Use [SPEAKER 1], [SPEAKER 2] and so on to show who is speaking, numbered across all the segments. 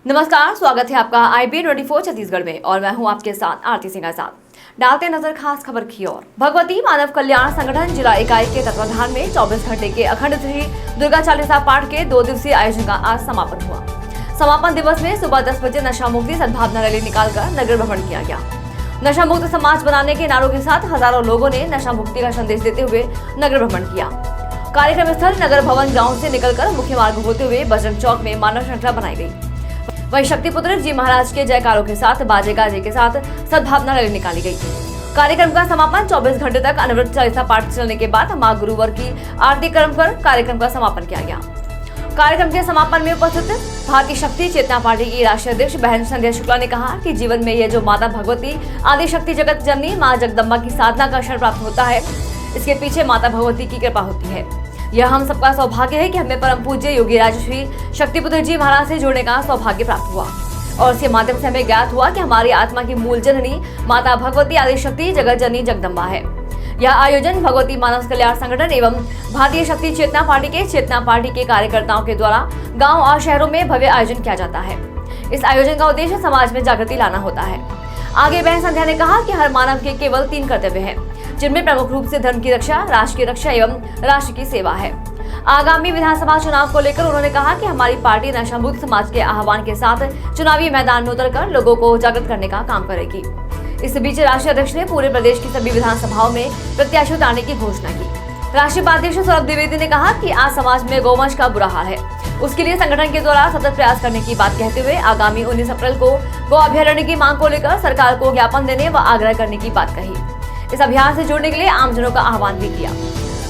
[SPEAKER 1] नमस्कार, स्वागत है आपका IB24 छत्तीसगढ़ में और मैं हूं आपके साथ आरती सिंह आजाद। डालते नजर खास खबर की ओर। भगवती मानव कल्याण संगठन जिला इकाई के तत्वाधान में 24 घंटे के अखंड श्री दुर्गा चालीसा पाठ के 2 दिवसीय आयोजन का आज समापन हुआ। समापन दिवस में सुबह 10 बजे नशा मुक्ति सद्भावना रैली निकालकर नगर भ्रमण किया गया। नशा मुक्त समाज बनाने के नारों के साथ हजारों लोगों ने नशा मुक्ति का संदेश देते हुए नगर भ्रमण किया। कार्यक्रम स्थल नगर भवन ग्राउंड से निकलकर मुख्य मार्ग होते हुए बजरंग चौक में मानव श्रृंखला बनाई गई। वहीं शक्तिपुत्र जी महाराज के जयकारों के साथ बाजे गाजे के साथ सद्भावना रैली निकाली गई। कार्यक्रम का समापन 24 घंटे तक अनवरत चालीसा पाठ चलने के बाद मां गुरुवर की आरती कर्म कर कार्यक्रम का समापन किया गया। कार्यक्रम के समापन में उपस्थित भारतीय शक्ति चेतना पार्टी की राष्ट्रीय अध्यक्ष बहन संध्या शुक्ला ने कहा कि जीवन में ये जो माता भगवती आदि शक्ति जगत जननी मां जगदम्बा की साधना का क्षण प्राप्त होता है, इसके पीछे माता भगवती की कृपा होती है। यह हम सबका सौभाग्य है कि हमें परम पूज्य योगी राजश्री शक्तिपुत्र जी महाराज से जुड़ने का सौभाग्य प्राप्त हुआ और इसके माध्यम से हमें ज्ञात हुआ कि हमारी आत्मा की मूल जननी माता भगवती आदि शक्ति जगत जननी जगदम्बा है। यह आयोजन भगवती मानव कल्याण संगठन एवं भारतीय शक्ति चेतना पार्टी के कार्यकर्ताओं के द्वारा गाँव और शहरों में भव्य आयोजन किया जाता है। इस आयोजन का उद्देश्य समाज में जागृति लाना होता है। आगे बहन संध्या ने कहा कि हर मानव के केवल 3 कर्तव्य हैं, जिनमें प्रमुख रूप से धर्म की रक्षा, राष्ट्र की रक्षा एवं राष्ट्र की सेवा है। आगामी विधानसभा चुनाव को लेकर उन्होंने कहा कि हमारी पार्टी नशा मुक्त समाज के आह्वान के साथ चुनावी मैदान में उतरकर लोगों को जागृत करने का काम करेगी। इस बीच राष्ट्रीय अध्यक्ष ने पूरे प्रदेश की सभी विधानसभाओं में प्रत्याशी उतारने की घोषणा की। राष्ट्रीय उपाध्यक्ष सौरभ द्विवेदी ने कहा कि आज समाज में गौवंश का बुरा हाल है, उसके लिए संगठन के द्वारा सतत प्रयास करने की बात कहते हुए आगामी 19 अप्रैल को गौ अभ्यारण्य की मांग को लेकर सरकार को ज्ञापन देने व आग्रह करने की बात कही। इस अभियान से जुड़ने के लिए आमजनों का आह्वान भी किया।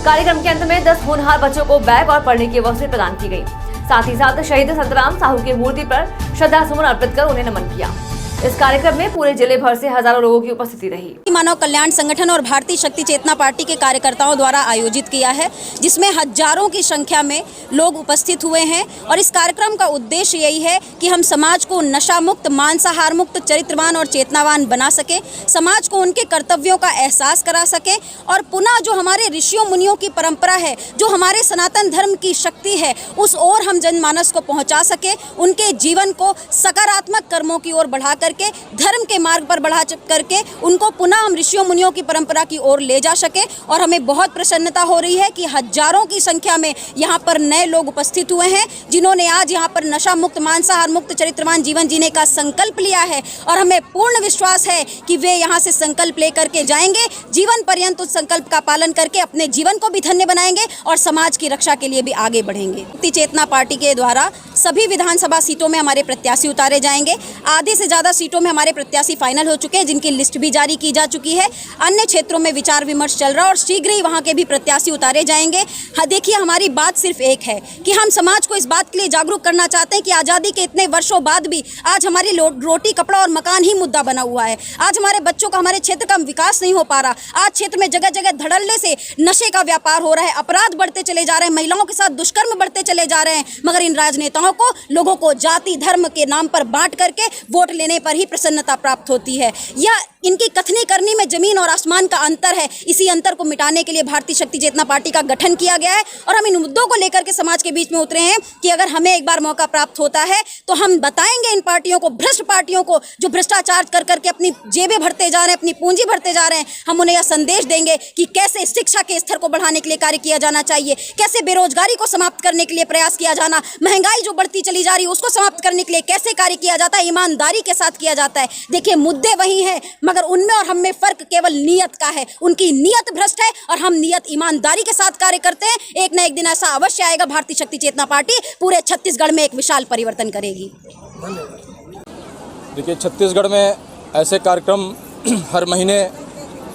[SPEAKER 1] कार्यक्रम के अंत में 10 होनहार बच्चों को बैग और पढ़ने की वस्तुएं प्रदान की गई। साथ ही साथ शहीद संतराम साहू की मूर्ति पर श्रद्धा सुमन अर्पित कर उन्हें नमन किया। इस कार्यक्रम में पूरे जिले भर से हजारों लोगों की उपस्थिति रही।
[SPEAKER 2] मानव कल्याण संगठन और भारतीय शक्ति चेतना पार्टी के कार्यकर्ताओं द्वारा आयोजित किया है, जिसमें हजारों की संख्या में लोग उपस्थित हुए हैं और इस कार्यक्रम का उद्देश्य यही है कि हम समाज को नशा मुक्त, मांसाहार मुक्त, चरित्रवान और चेतनावान बना सके, समाज को उनके कर्तव्यों का एहसास करा सके और पुनः जो हमारे ऋषियों मुनियों की परंपरा है, जो हमारे सनातन धर्म की शक्ति है, उस ओर हम जनमानस को पहुंचा सके, उनके जीवन को सकारात्मक कर्मों की ओर बढ़ा करके धर्म के मार्ग पर बढ़ा करके उनको पुनः हम ऋषियों मुनियों की परंपरा की ओर ले जा सके। और हमें बहुत प्रसन्नता हो रही है कि हजारों की संख्या में यहाँ पर नए लोग उपस्थित हुए हैं, जिन्होंने आज यहाँ पर नशा मुक्त, मांसाहार मुक्त, चरित्रवान जीवन जीने का संकल्प लिया है और हमें पूर्ण विश्वास है कि वे यहाँ से संकल्प लेकर के जाएंगे, जीवन पर्यंत उस संकल्प का पालन करके अपने जीवन को भी धन्य बनाएंगे और समाज की रक्षा के लिए भी आगे बढ़ेंगे। शक्ति चेतना पार्टी के द्वारा सभी विधानसभा सीटों में हमारे प्रत्याशी उतारे जाएंगे। आधे से ज्यादा सीटों में हमारे प्रत्याशी फाइनल हो चुके हैं, जिनकी लिस्ट भी जारी की जा चुकी है। अन्य क्षेत्रों में विचार विमर्श चल रहा है और शीघ्र ही वहां के भी प्रत्याशी उतारे जाएंगे। हाँ, देखिए, हमारी बात सिर्फ एक है कि हम समाज को इस बात के लिए जागरूक करना चाहते हैं कि आज़ादी के इतने वर्षों बाद भी आज हमारी रोटी, कपड़ा और मकान ही मुद्दा बना हुआ है। आज हमारे बच्चों का, हमारे क्षेत्र का विकास नहीं हो पा रहा। आज क्षेत्र में जगह जगह धड़ल्ले से नशे का व्यापार हो रहा है, अपराध बढ़ते चले जा रहे हैं, महिलाओं के साथ दुष्कर्म बढ़ते चले जा रहे हैं। मगर इन राजनेताओं को, लोगों को जाति धर्म के नाम पर बांट करके वोट लेने पर ही प्रसन्नता प्राप्त होती है। यह इनकी कथनी करनी में जमीन और आसमान का अंतर है। इसी अंतर को मिटाने के लिए भारतीय शक्ति चेतना पार्टी का गठन किया गया है और हम इन मुद्दों को लेकर के समाज के बीच में उतरे हैं कि अगर हमें एक बार मौका प्राप्त होता है तो हम बताएंगे इन पार्टियों को, भ्रष्ट पार्टियों को, जो भ्रष्टाचार कर करके अपनी जेबें भरते जा रहे हैं, अपनी पूंजी भरते जा रहे हैं, हम उन्हें यह संदेश देंगे कि कैसे शिक्षा के स्तर को बढ़ाने के लिए कार्य किया जाना चाहिए, कैसे बेरोजगारी को समाप्त करने के लिए प्रयास किया जाना, महंगाई जो बढ़ती चली जा रही है उसको समाप्त करने के लिए कैसे कार्य किया जाता है, ईमानदारी के साथ किया जाता है। देखिए, मुद्दे वही हैं, मगर उनमें और हम में फर्क केवल नियत का है। उनकी नियत भ्रष्ट है और हम नियत ईमानदारी के साथ कार्य करते हैं। एक न एक दिन ऐसा अवश्य आएगा, भारतीय शक्ति चेतना पार्टी पूरे छत्तीसगढ़ में एक विशाल परिवर्तन करेगी।
[SPEAKER 3] देखिए, छत्तीसगढ़ में ऐसे कार्यक्रम हर महीने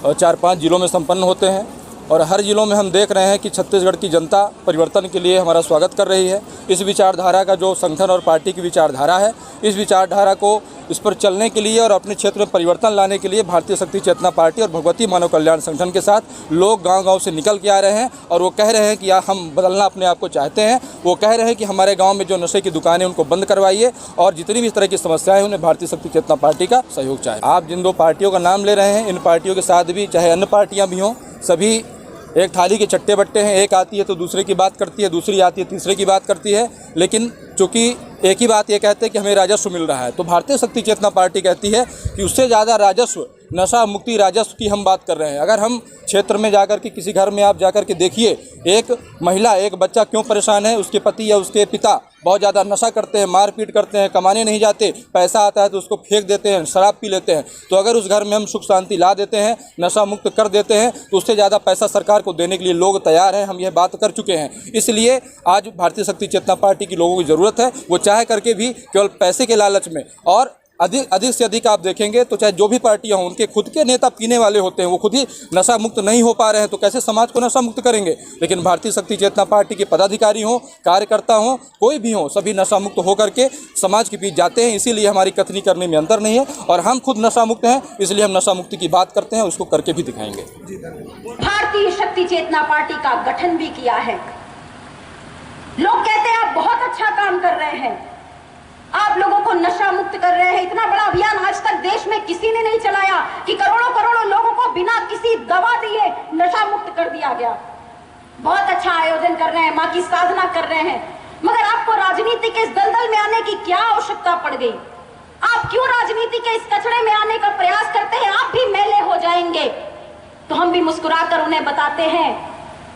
[SPEAKER 3] 4-5 जिलों में संपन्न होते हैं और हर जिलों में हम देख रहे हैं कि छत्तीसगढ़ की जनता परिवर्तन के लिए हमारा स्वागत कर रही है। इस विचारधारा का जो संगठन और पार्टी की विचारधारा है, इस विचारधारा को इस पर चलने के लिए और अपने क्षेत्र में परिवर्तन लाने के लिए भारतीय शक्ति चेतना पार्टी और भगवती मानव कल्याण संगठन के साथ लोग गांव-गांव से निकल के आ रहे हैं और वो कह रहे हैं कि हम बदलना अपने आप को चाहते हैं। वो कह रहे हैं कि हमारे गांव में जो नशे की दुकानें उनको बंद करवाइए और जितनी भी इस तरह की समस्याएं हैं उन्हें भारतीय शक्ति चेतना पार्टी का सहयोग चाहिए। आप जिन 2 पार्टियों का नाम ले रहे हैं, इन पार्टियों के साथ भी चाहे अन्य पार्टियाँ भी हों, सभी एक थाली के चट्टे बट्टे हैं, एक आती है तो दूसरे की बात करती है, दूसरी आती है तीसरे की बात करती है, लेकिन चूँकि एक ही बात ये कहते हैं कि हमें राजस्व मिल रहा है। तो भारतीय शक्ति चेतना पार्टी कहती है कि उससे ज़्यादा राजस्व, नशा मुक्ति राजस्व की हम बात कर रहे हैं। अगर हम क्षेत्र में जाकर के किसी घर में आप जाकर के देखिए, एक महिला, एक बच्चा क्यों परेशान है, उसके पति या उसके पिता बहुत ज़्यादा नशा करते हैं, मारपीट करते हैं, कमाने नहीं जाते, पैसा आता है तो उसको फेंक देते हैं, शराब पी लेते हैं। तो अगर उस घर में हम सुख शांति ला देते हैं, नशा मुक्त कर देते हैं, तो उससे ज़्यादा पैसा सरकार को देने के लिए लोग तैयार हैं। हम यह बात कर चुके हैं। इसलिए आज भारतीय शक्ति चेतना पार्टी की लोगों की ज़रूरत है, वो चाहे करके भी केवल पैसे के लालच में, और अधिक से अधिक आप देखेंगे तो चाहे जो भी पार्टियां हों, उनके खुद के नेता पीने वाले होते हैं, वो खुद ही नशा मुक्त नहीं हो पा रहे हैं, तो कैसे समाज को नशा मुक्त करेंगे। लेकिन भारतीय शक्ति चेतना पार्टी के पदाधिकारी हों, कार्यकर्ता हों, कोई भी हो, सभी नशा मुक्त होकर के समाज के बीच जाते हैं। इसीलिए हमारी कथनी करने में अंतर नहीं है, और हम खुद नशा मुक्त हैं, इसलिए हम नशा मुक्ति की बात करते हैं, उसको करके भी दिखाएंगे।
[SPEAKER 2] भारतीय शक्ति चेतना पार्टी का गठन भी किया है। लोग कहते हैं आप बहुत अच्छा काम कर रहे हैं, आप लोगों को नशा मुक्त कर रहे हैं। इतना बड़ा अभियान आज तक देश में किसी ने नहीं चलाया कि करोड़ों करोड़ों लोगों को बिना किसी दवा दिए नशा मुक्त कर दिया गया। बहुत अच्छा आयोजन कर रहे हैं, मां की साधना कर रहे हैं, मगर आपको राजनीति के इस दलदल में आने की क्या आवश्यकता पड़ गई? आप क्यों राजनीति के इस कचड़े में आने का प्रयास करते हैं? आप भी मैले हो जाएंगे। तो हम भी मुस्कुराकर उन्हें बताते हैं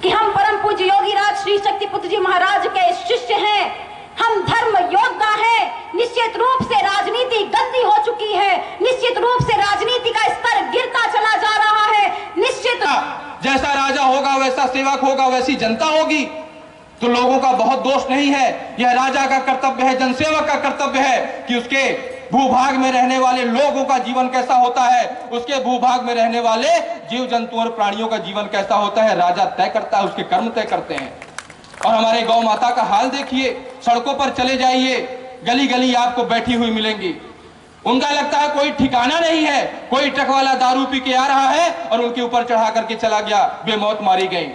[SPEAKER 2] कि हम परम पूज्य योगी राज श्री शक्ति पुत्र जी महाराज के शिष्य हैं, हम धर्म योद्धा हैं। निश्चित रूप से राजनीति गंदी हो चुकी है, निश्चित रूप से राजनीति का स्तर गिरता चला जा रहा है। निश्चित
[SPEAKER 3] जैसा राजा होगा वैसा सेवक होगा, वैसी जनता होगी। तो लोगों का बहुत दोष नहीं है, यह राजा का कर्तव्य है, जनसेवक का कर्तव्य है कि उसके भूभाग में रहने वाले लोगों का जीवन कैसा होता है, उसके भूभाग में रहने वाले जीव जंतु और प्राणियों का जीवन कैसा होता है, राजा तय करता है, उसके कर्म तय करते हैं। और हमारे गौ माता का हाल देखिए, सड़कों पर चले जाइए, गली गली आपको बैठी हुई मिलेंगी। उनका लगता है कोई ठिकाना नहीं है, कोई ट्रक वाला दारू पी के आ रहा है और उनके ऊपर चढ़ा करके चला गया, बेमौत मारी गई।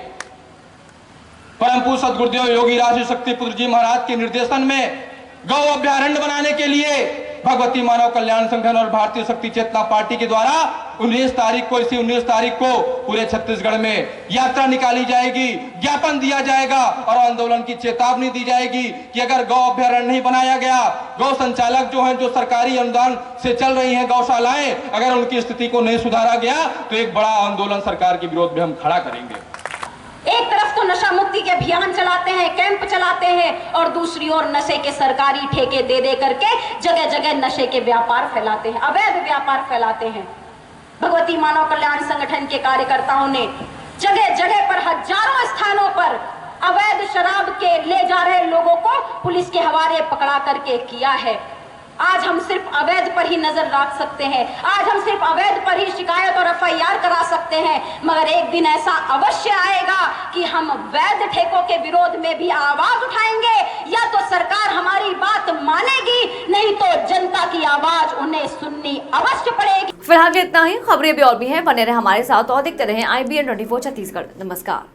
[SPEAKER 3] परम पूज्य सद्गुरुदेव योगी राज शक्ति पुत्र जी महाराज के निर्देशन में गौ अभ्यारण्य बनाने के लिए भगवती मानव कल्याण संगठन और भारतीय शक्ति चेतना पार्टी के द्वारा 19 तारीख को, इसी 19 तारीख को पूरे छत्तीसगढ़ में यात्रा निकाली जाएगी, ज्ञापन दिया जाएगा और आंदोलन की चेतावनी दी जाएगी कि अगर गौ अभ्यारण्य नहीं बनाया गया, गौ संचालक जो हैं, जो सरकारी अनुदान से चल रही हैं गौशालाएं, अगर उनकी स्थिति को नहीं सुधारा गया तो एक बड़ा आंदोलन सरकार के विरोध में हम खड़ा करेंगे।
[SPEAKER 2] एक तरफ तो नशा मुक्ति के अभियान चलाते हैं, कैंप चलाते हैं, और दूसरी ओर नशे के सरकारी ठेके दे दे करके जगह जगह नशे के व्यापार फैलाते हैं, अवैध व्यापार फैलाते हैं। भगवती मानव कल्याण संगठन के कार्यकर्ताओं ने जगह जगह पर हजारों स्थानों पर अवैध शराब के ले जा रहे लोगों को पुलिस के हवाले पकड़ा करके किया है। आज हम सिर्फ अवैध पर ही नजर रख सकते हैं, आज हम सिर्फ अवैध पर ही शिकायत और FIR करा सकते हैं, मगर एक दिन ऐसा अवश्य आएगा कि हम वैध ठेकों के विरोध में भी आवाज उठाएंगे। या तो सरकार हमारी बात मानेगी, नहीं तो जनता की आवाज उन्हें सुननी अवश्य पड़ेगी।
[SPEAKER 1] फिलहाल इतना ही। खबरें भी और भी हैं, बने रहे हमारे साथ और देखते रहे IBN 24 छत्तीसगढ़। नमस्कार।